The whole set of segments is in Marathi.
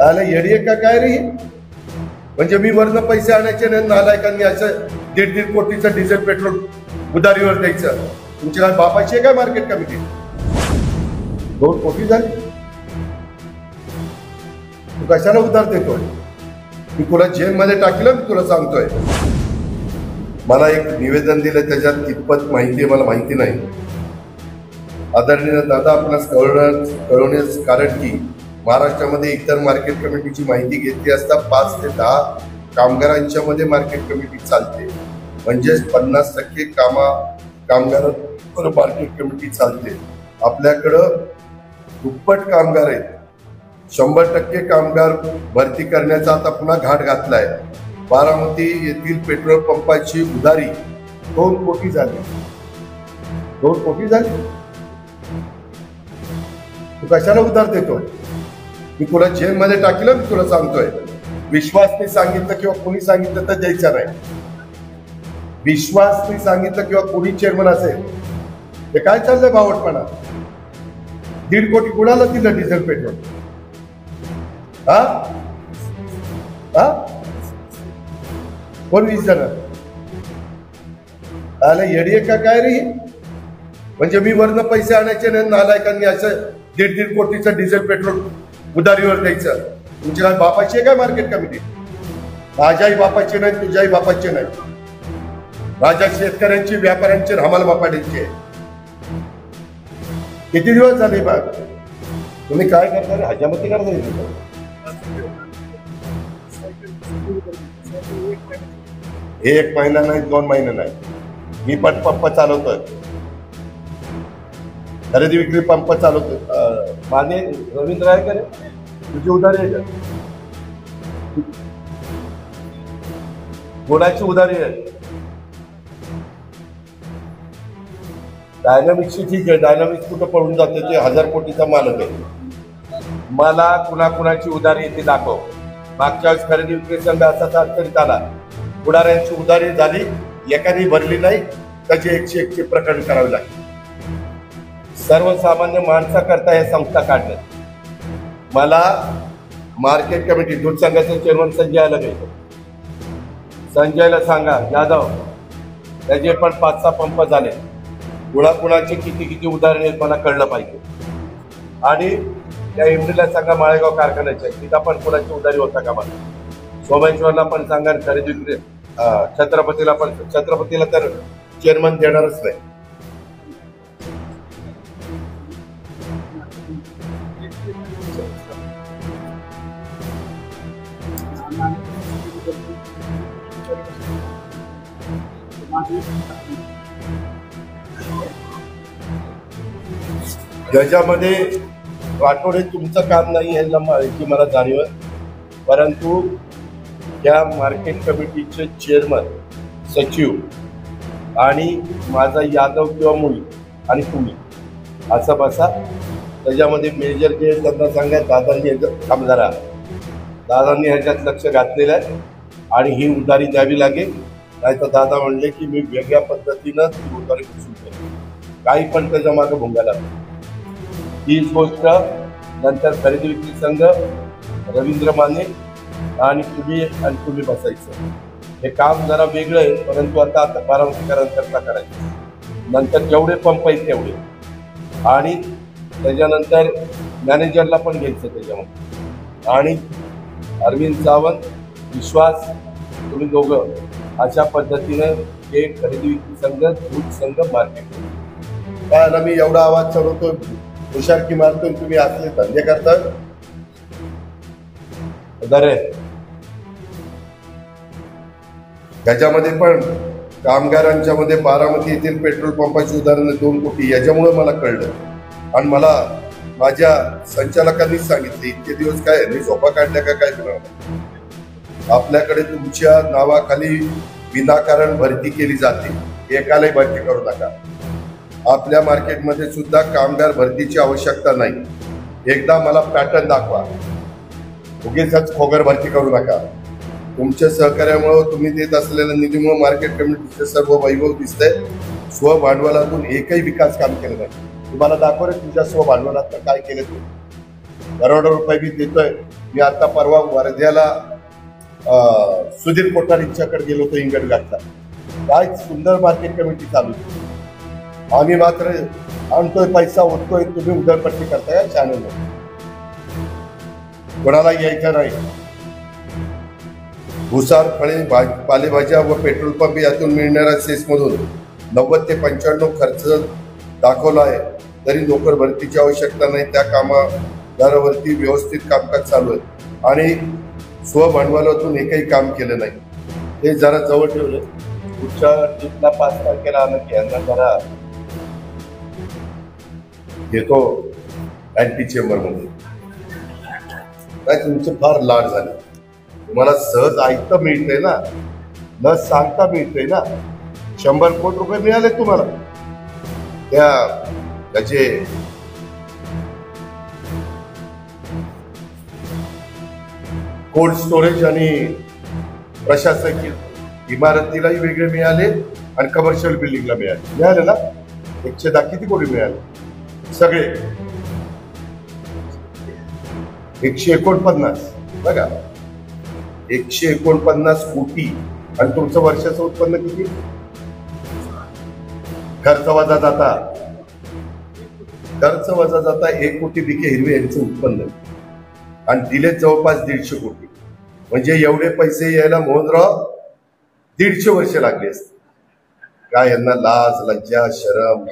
आला येडी का काय रे? म्हणजे मी वरनं पैसे आणायचे नाही, नालायकांनी असं 1.5 कोटीचं डिझेल पेट्रोल उधारीवर द्यायचं. तुमची काय बापाची आहे काय मार्केट कमिटी? 2 कोटी झाली. तू कशाला उधार देतोय? मी तुला जेलमध्ये टाकलं, मी तुला सांगतोय. मला एक निवेदन दिलं, त्याच्यात कितपत माहिती आहे मला माहिती नाही. आदरणीय दादा आपणास कळवण्यास कारण की महाराष्ट्रामध्ये इतर मार्केट कमिटीची माहिती घेतली असता 5 ते 10 कामगारांच्या मध्ये मार्केट कमिटी चालते. म्हणजेच 50% कामगारांवर मार्केट कमिटी चालते. आपल्याकडं दुप्पट कामगार आहेत. 100% कामगार भरती करण्याचा आता पुन्हा घाट घातलाय. बारामती येथील पेट्रोल पंपाची उधारी 2 कोटी झाली. 2 कोटी झाली. तू कशाला उधार देतोय? मी तुला जेलमध्ये टाकलं, मी तुला सांगतोय. विश्वासने सांगितलं किंवा कोणी सांगितलं तर द्यायचं नाही. विश्वासने सांगितलं किंवा कोणी चेअरमन असेल, हे काय चाललंय बावटपणा? 1.5 कोटी कुणाला दिलं डिझेल पेट्रोल? हा हा कोण 20 जण आला येडी का काय रे? म्हणजे मी वरनं पैसे आणायचे नाही, नालायकांनी असं 1.5 कोटीचं डिझेल पेट्रोल उधारीवर द्यायचं. तुमची काय बापाची आहे काय मार्केट कमिटी? माझ्याही बापाची नाही, तुझ्याही बापाची नाही. माझ्या शेतकऱ्यांची, व्यापाऱ्यांची, हमाल बापाड्यांची आहे. किती दिवस झाले बघ तुम्ही काय करता रे? हजामती करता. हे 1 महिना नाही, 2 महिने नाही. मी पण पंप चालवतोय, खरेदी विक्री पंप चालवतोय. माझे रवींद्र आहे का रे? तुझी उधारी आहे का? कोणाची उधारी आहे? डायनामिक्सची ठीक आहे. डायनामिक्स कुठं पळून जाते? ते 1000 कोटीचा मालक आहे. मला कुणाकुणाची उधारी येते दाखव. मागच्या वेळेस खरेदी विक्री संघ असा अडचणीत आला, पुढाऱ्यांची उधारी झाली, एकाने भरली नाही, त्याचे 101 प्रकरण करावे लागले. सर्वसामान्य माणसाकरता हे संस्था काढण्यात. मला मार्केट कमिटी दूध संघाचे चेअरमन संजय आलं नाही, संजयला सांगा यादव, त्याचे पण 5-6 पंप झाले. कुणाकुणाची किती उदाहरणे मला कळलं पाहिजे. आणि त्या एमडीला सांगा माळेगाव कारखान्याच्या, तिथं पण कुणाची उधारी होता का मला. सोमेश्वरला पण सांगा, खरेदी विक्री छत्रपतीला तर चेअरमन देणारच नाही. ज्याच्यामध्ये वाटोडे तुमचं काम नाही याची मला जाणीव आहे. परंतु या मार्केट कमिटीचे चेअरमन, सचिव आणि माझा यादव किंवा मुली आणि तुम्ही असं बसा. त्याच्यामध्ये मेजर जे त्यांना सांगा दादांनी ह्याच्यात लक्ष घातलेलं आहे आणि ही उधारी द्यावी लागेल. नाही तर दादा म्हणले की मी वेगळ्या पद्धतीनं ती उधारी पुसून करेन. काही पण त्याच्या मागे भोंगायला हीच गोष्ट. नंतर खरेदी विक्री संघ, रवींद्र माने आणि तुम्ही बसायचं. हे काम जरा वेगळं आहे, परंतु आता बारामतीकरांकरता करायचं. नंतर जेवढे पंप आहेत तेवढे, आणि त्याच्यानंतर मॅनेजरला पण घ्यायचं त्याच्यामध्ये. आणि अरविंद सावंत, विश्वास, तुम्ही दोघं अशा पद्धतीनं हे खरेदी विक्री संघ, दूध संघ, मार्केट. काय ना मी एवढा आवाज चढवतोय, हुशारकी मारतोय, तुम्ही असले धंदे करता. दरे त्याच्यामध्ये पण कामगारांच्या मध्ये बारामती येथील पेट्रोल पंपाची उदाहरणं 2 कोटी, याच्यामुळे मला कळलं. आणि मला माझ्या संचालकांनी सांगितले, इतके दिवस काय मी झोपा काढल्या का काय तुला? आपल्याकडे तुमच्या नावाखाली विनाकारण भरती केली जाते, एकालाही भरती करू नका. आपल्या मार्केटमध्ये सुद्धा कामगार भरतीची आवश्यकता नाही. एकदा मला पॅटर्न दाखवा. उगीच खोगर भरती करू नका. तुमच्या सहकार्यामुळे, तुम्ही देत असलेल्या निधीमुळे मार्केट कमिटीचे सर्व वैभव दिसतंय. स्वभांडवलातून एकही विकास काम केलं नाही. तुम्हाला दाखव रे तुझ्या स्वभांडवलात काय केलं तू. करोडो रुपये मी देतोय. मी आता परवा वर्ध्याला सुधीर कोठारींच्याकडे गेलो होतो हिंगणघाटला. काय सुंदर मार्केट कमिटी चालू आहे. आम्ही मात्र आणतोय पैसा ओततोय, तुम्ही उधळपट्टी करताय या चॅनलवर. कोणाला यायचं नाही. भुसार, फळे, पालेभाज्या व पेट्रोल पंप यातून मिळणाऱ्या सेसमधून 90 ते 95 खर्च दाखवला आहे. तरी नोकर भरतीची आवश्यकता नाही. त्या कामगारावरती व्यवस्थित कामकाज चालू आहे आणि स्वभांडवलातून एकही काम केलं नाही. ते जरा जवळ ठेवलं. पुढच्या ट्रिपला 5 तारखेला आलं की यांना जरा घेतो अँटी चेंबर मध्ये. काय तुमचे फार लाड झाले. तुम्हाला सहज ऐकतं मिळतंय ना, न सांगता मिळतंय ना. 100 कोटी रुपये मिळाले तुम्हाला. त्याचे कोल्ड स्टोरेज आणि प्रशासकीय इमारतीलाही वेगळे मिळाले आणि कमर्शियल बिल्डिंगला मिळाले ना. 110 किती कोटी मिळाले सगळे. 149 बघा, 149 कोटी. आणि तुमचं वर्षाचं उत्पन्न किती? खर्च वजा जाता 1 कोटी बीके हिरवे यांचं उत्पन्न आणि दिले जवळपास 150 कोटी. म्हणजे एवढे पैसे यायला मोहनराव 150 वर्ष लागले असते. काय यांना लाज लज्जा शरम.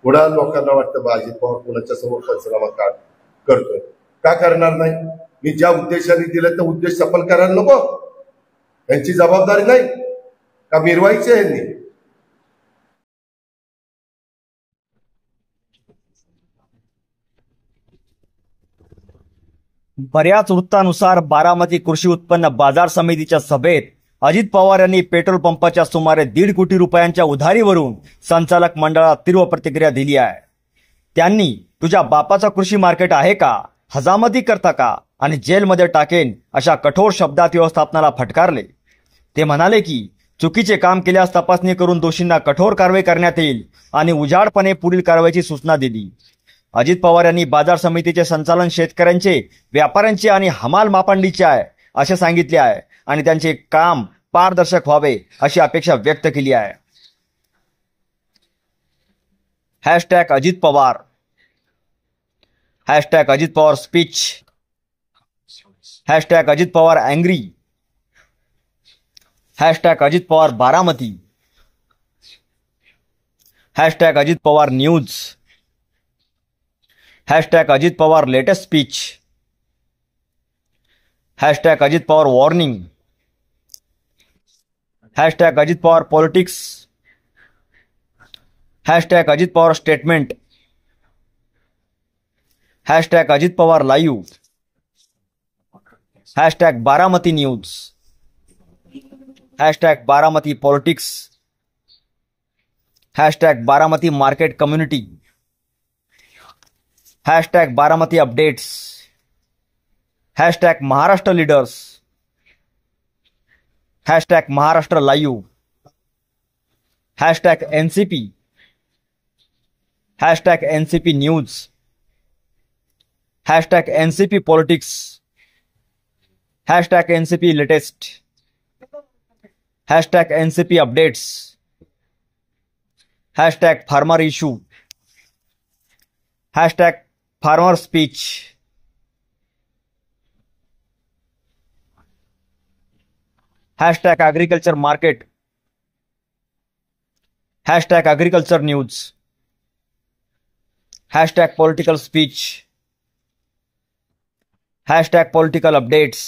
पुढा लोकांना वाटतं अजित पवार कोणाच्या समोर पंचनामा करतोय. का करणार नाही? मी ज्या उद्देशाने दिलं तर उद्देश सफल करायला नको? यांची जबाबदारी नाही का मिरवायची आहे यांनी? बऱ्याच वृत्तानुसार बारामती कृषी उत्पन्न बाजार समितीच्या सभेत अजित पवार यांनी पेट्रोल पंपाच्या सुमारे 1.5 कोटी रुपयांच्या उधारीवरून संचालक मंडळाला तीव्र प्रतिक्रिया दिली आहे. त्यांनी तुझ्या बापाचा कृषी मार्केट आहे का, हजामती करता का आणि जेलमध्ये टाकेन अशा कठोर शब्दात व्यवस्थापनाला फटकारले. ते म्हणाले की चुकीचे काम केल्यास तपासणी करून दोषींना कठोर कारवाई करण्यात येईल आणि उजाडपणे पुढील कारवाईची सूचना दिली. अजित पवार यांनी बाजार समितीचे संचालन शेतकऱ्यांचे, व्यापाऱ्यांचे आणि हमाल मापंडीचे आहे असे सांगितले आहे आणि त्यांचे काम पारदर्शक व्हावे अशी अपेक्षा व्यक्त केली आहे. #Ajit Pawar, #Ajit Pawar speech, #Ajit Pawar angry, #Ajit Pawar Baramati, #Ajit Pawar news, #Ajit Pawar latest speech, #Ajit Pawar warning, #Ajit Pawar politics, #Ajit Pawar statement, #Ajit Pawar live, #Baramati news, #Baramati politics, #Baramati market community, #Baramati updates, #Maharashtra leaders, #Maharashtra live, #NCP, #NCP news, #NCP politics, #NCP latest, #NCP updates, #farmer issue, farmer speech, #agriculture market, #agriculture news, #political speech, #political updates,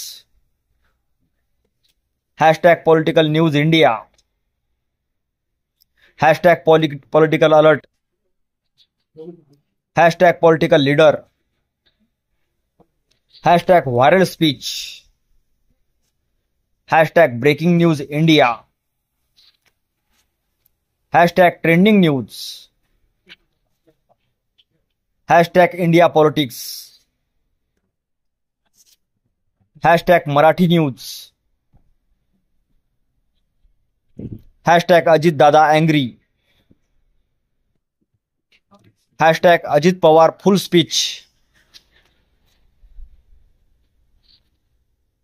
#political news India, #political alert, #political leader, #viral speech, #breaking news India, #trending news, #India politics, #Marathi news, #Ajit Dada angry, #Ajit Pawar full speech,